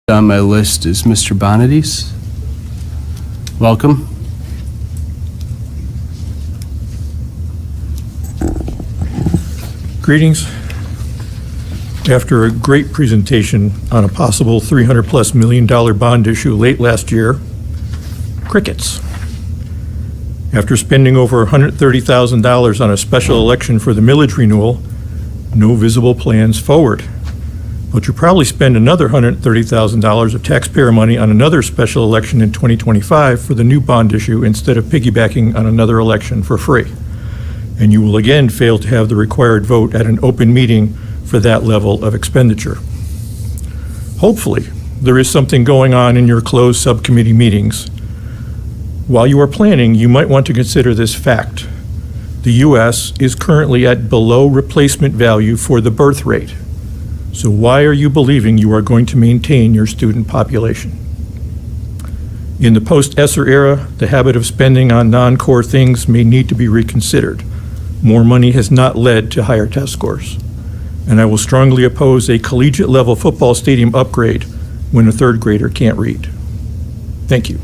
On my list is Mr. Bonadies. Welcome. Greetings. After a great presentation on a possible $300+ million bond issue late last year, crickets. After spending over $130,000 on a special election for the millage renewal, no visible plans forward. But you'll probably spend another $130,000 of taxpayer money on another special election in 2025 for the new bond issue instead of piggybacking on another election for free. And you will again fail to have the required vote at an open meeting for that level of expenditure. Hopefully, there is something going on in your closed subcommittee meetings. While you are planning, you might want to consider this fact. The U.S. is currently at below replacement value for the birth rate. So why are you believing you are going to maintain your student population? In the post-ESSER era, the habit of spending on non-core things may need to be reconsidered. More money has not led to higher test scores. And I will strongly oppose a collegiate-level football stadium upgrade when a third grader can't read. Thank you.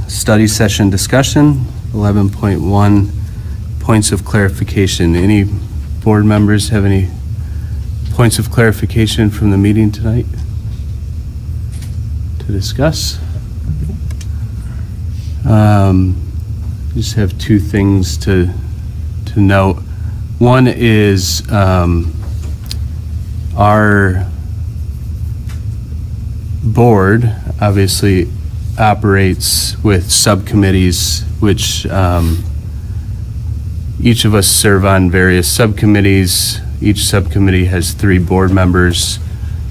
Study session discussion, 11.1, points of clarification. Any board members have any points of clarification from the meeting tonight to discuss? Just have two things to note. One is our board obviously operates with subcommittees, which each of us serve on various subcommittees. Each subcommittee has 3 board members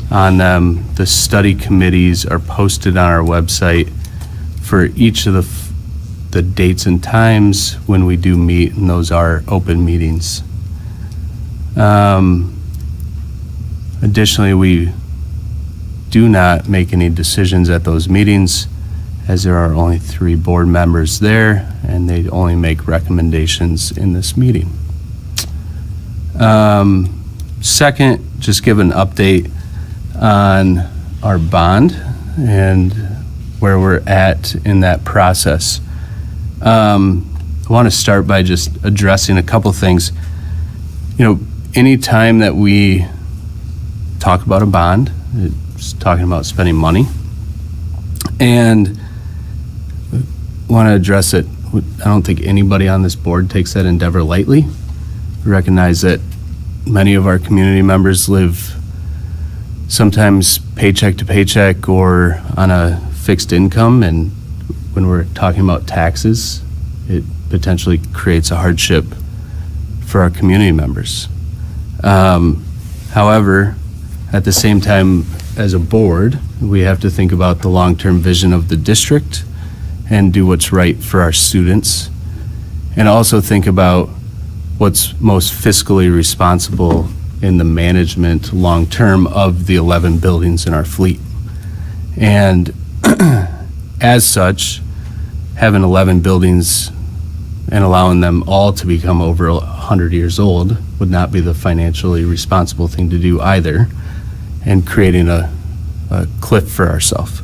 on them. The study committees are posted on our website for each of the dates and times when we do meet, and those are open meetings. Additionally, we do not make any decisions at those meetings, as there are only 3 board members there, and they only make recommendations in this meeting. Second, just give an update on our bond and where we're at in that process. I want to start by just addressing a couple things. You know, anytime that we talk about a bond, it's talking about spending money, and want to address it. I don't think anybody on this board takes that endeavor lightly. We recognize that many of our community members live sometimes paycheck to paycheck or on a fixed income, and when we're talking about taxes, it potentially creates a hardship for our community members. However, at the same time, as a board, we have to think about the long-term vision of the district and do what's right for our students, and also think about what's most fiscally responsible in the management long-term of the 11 buildings in our fleet. And as such, having 11 buildings and allowing them all to become over 100 years old would not be the financially responsible thing to do either, and creating a cliff for ourselves.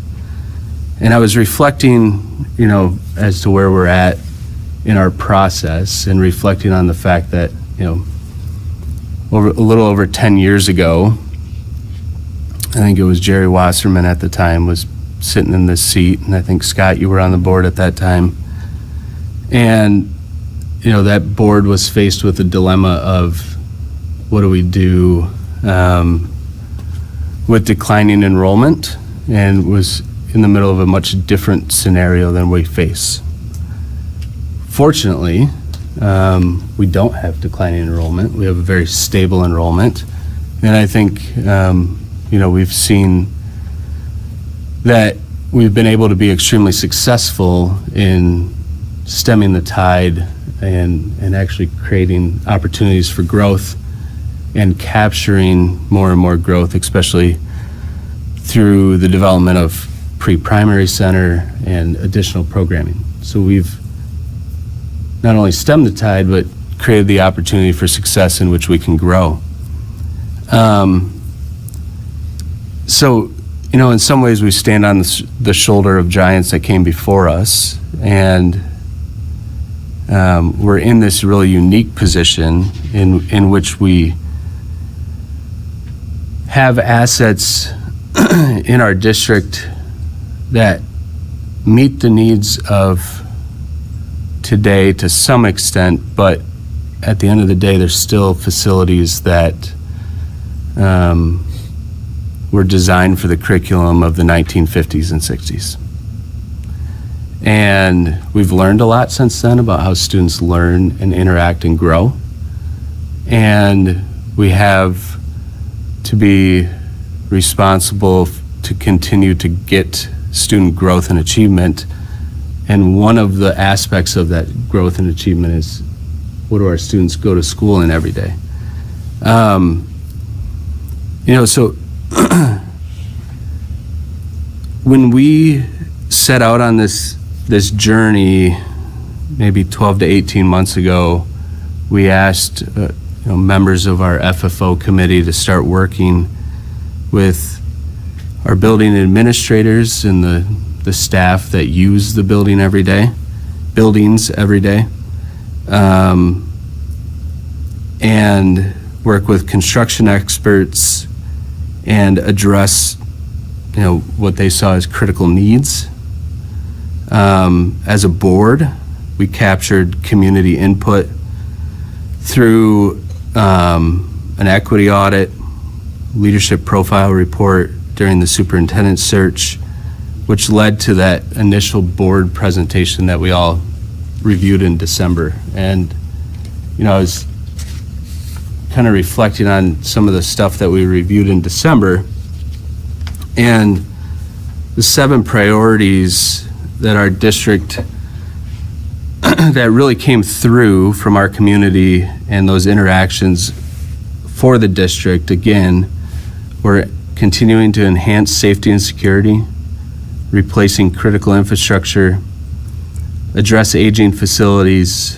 And I was reflecting, you know, as to where we're at in our process, and reflecting on the fact that, you know, a little over 10 years ago, I think it was Jerry Wasserman at the time was sitting in this seat, and I think, Scott, you were on the board at that time. And, you know, that board was faced with a dilemma of what do we do with declining enrollment, and was in the middle of a much different scenario than we face. Fortunately, we don't have declining enrollment. We have a very stable enrollment. And I think, you know, we've seen that we've been able to be extremely successful in stemming the tide and actually creating opportunities for growth and capturing more and more growth, especially through the development of pre-primary center and additional programming. So we've not only stemmed the tide, but created the opportunity for success in which we can grow. So, in some ways we stand on the shoulder of giants that came before us, and we're in this really unique position in which we have assets in our district that meet the needs of today to some extent, but at the end of the day, there's still facilities that were designed for the curriculum of the 1950s and 60s. And we've learned a lot since then about how students learn and interact and grow. And we have to be responsible to continue to get student growth and achievement. And one of the aspects of that growth and achievement is, what do our students go to school in every day? So when we set out on this journey, maybe 12 to 18 months ago, we asked members of our FFO committee to start working with our building administrators and the staff that use the buildings every day, and work with construction experts and address what they saw as critical needs. As a board, we captured community input through an equity audit, leadership profile report during the superintendent search, which led to that initial board presentation that we all reviewed in December. And I was kind of reflecting on some of the stuff that we reviewed in December, and the 7 priorities that our district that really came through from our community and those interactions for the district, again, were continuing to enhance safety and security, replacing critical infrastructure, address aging facilities,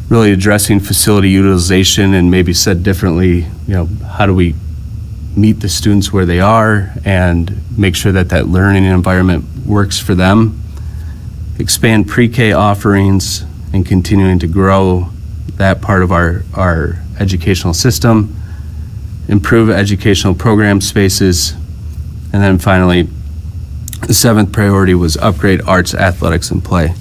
really addressing facility utilization, and maybe said differently, how do we meet the students where they are and make sure that learning environment works for them, expand pre-K offerings and continuing to grow that part of our educational system, improve educational program spaces, and then finally, the 7th priority was upgrade arts, athletics, and play.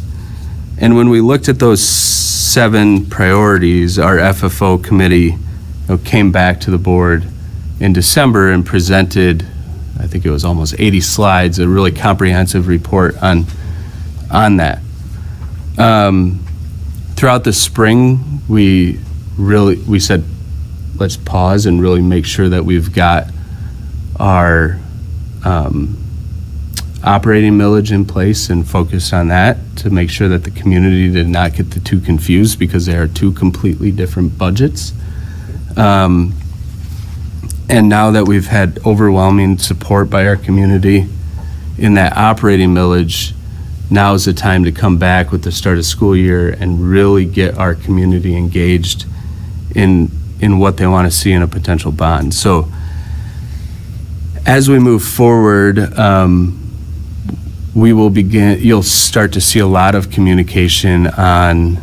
And when we looked at those 7 priorities, our FFO committee came back to the board in December and presented, I think it was almost 80 slides, a really comprehensive report on that. Throughout the spring, we said, let's pause and really make sure that we've got our operating millage in place and focus on that to make sure that the community did not get the two confused, because they are 2 completely different budgets. And now that we've had overwhelming support by our community in that operating millage, now is the time to come back with the start of school year and really get our community engaged in what they want to see in a potential bond. So as we move forward, you'll start to see a lot of communication on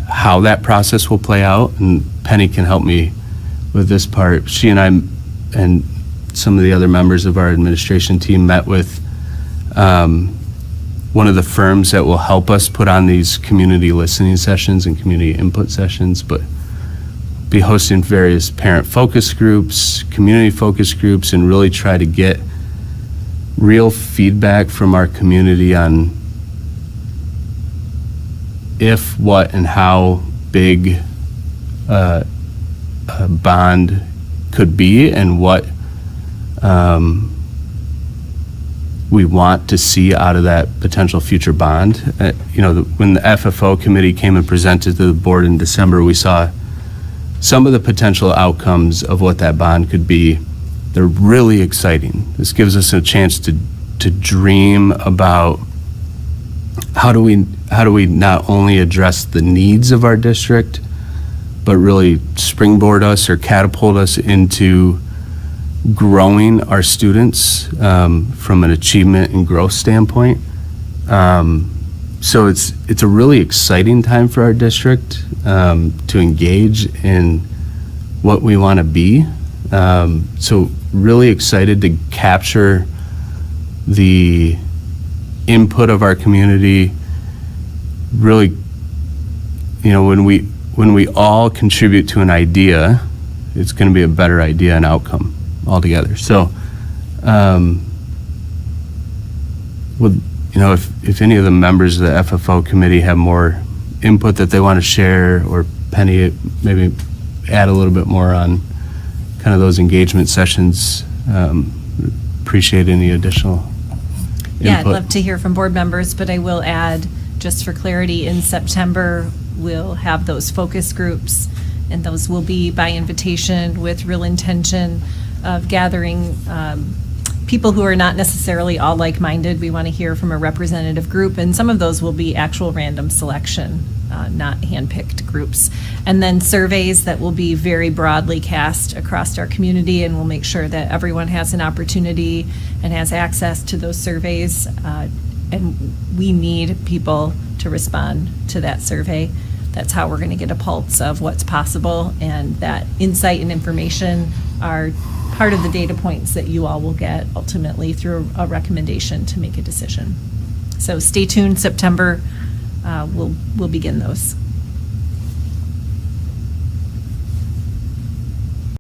how that process will play out, and Penny can help me with this part. She and I and some of the other members of our administration team met with one of the firms that will help us put on these community listening sessions and community input sessions, but be hosting various parent focus groups, community focus groups, and really try to get real feedback from our community on if, what, and how big a bond could be, and what we want to see out of that potential future bond. When the FFO committee came and presented to the board in December, we saw some of the potential outcomes of what that bond could be. They're really exciting. This gives us a chance to dream about how do we not only address the needs of our district, but really springboard us or catapult us into growing our students from an achievement and growth standpoint. So it's a really exciting time for our district to engage in what we want to be. So really excited to capture the input of our community. Really, when we all contribute to an idea, it's going to be a better idea and outcome altogether. So, if any of the members of the FFO committee have more input that they want to share, or Penny, maybe add a little bit more on kind of those engagement sessions, appreciate any additional Yeah, I'd input. love to hear from board members, but I will add, just for clarity, in September, we'll have those focus groups, and those will be by invitation with real intention of gathering people who are not necessarily all like-minded. We want to hear from a representative group, and some of those will be actual random selection, not handpicked groups. And then surveys that will be very broadly cast across our community, and we'll make sure that everyone has an opportunity and has access to those surveys. And we need people to respond to that survey. That's how we're going to get a pulse of what's possible, and that insight and information are part of the data points that you all will get ultimately through a recommendation to make a decision. So stay tuned. September, we'll begin those.